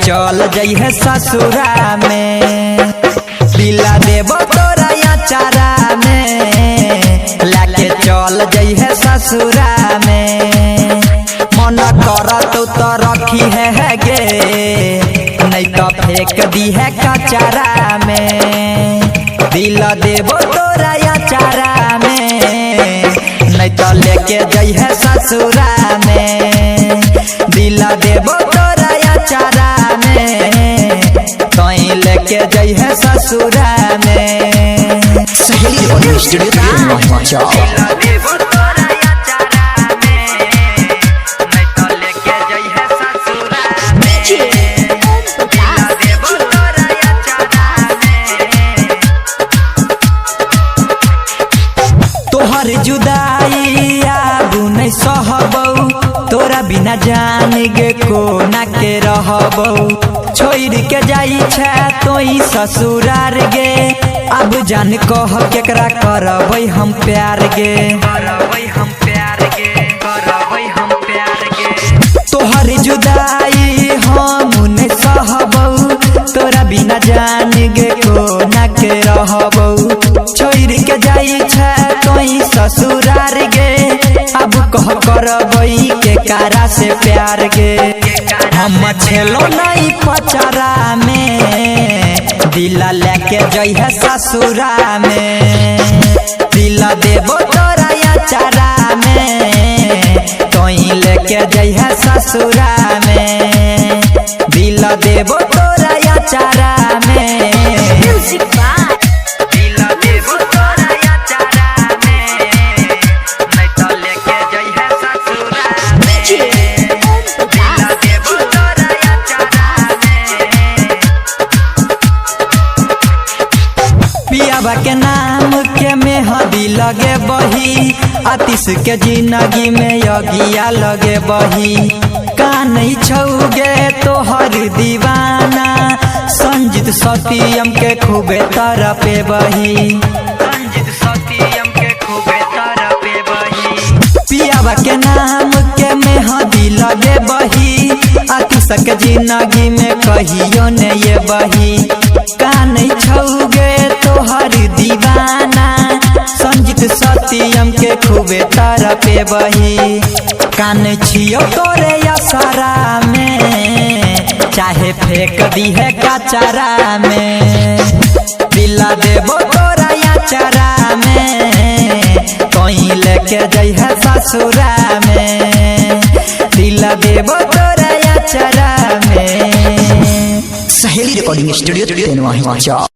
चल जइहे ससुरा में, दिला देबो तोरा अचारा में, लाके चल जइहे ससुरा में। मन करत तो रखी है गे, नहीं तो फेंक दी है कचरा में। दिला देबो तोरा अचारा में, नहीं तो लेके जइहे ससुरा में। दिला देबो तोरा अचारा में, तोई लेके जइहे ससुरा में। सहेली ऑडियो स्टूडियो तोहर जुदाई आबू नहीं सहबऊ, तोरा बिना जान गे कोना के रहबऊ। छोड़ के जाई छे तोई ससुरार गे, अब जान कह केकरा करबै हम प्यार गे। तोहर जुदाई हम नहीं सहबऊ, तोरा बिना जान गे कोना के रहबऊ। छोड़ के जाई छे तोई ससुरार गे, अब कह करबै के कारा से प्यार गे। हम छेलो नहीं पचरा में, दिला लेके जइहे ससुरा में। दिला देबो तोरा अचारा में, तोई लेके जइहे ससुरा में। दिला देबो तोरा अचारा में। पियाबा के नाम के मेहंदी लगे बही, आतिश के जिंदगी में यगिया लगे बही। कान छौगे तोहर दीवाना, संजीत सत्यम के खूबे तरफे बही। पियाबा के नाम के मेहंदी लगे बही, आतिश के जिंदगी में कहियो ने ये बही। कान छौगे तोहर दीवाना, संजीत सत्यम के खूबे तरफे बही। कान छियो तोरे असरा में, चाहे फेंक दी है कचरा में। दिला देबो तोरा अचारा में, तोई लेके जइहे ससुरा में। दिला देबो तोरा अचारा में। सहेली रिकॉर्डिंग स्टूडियो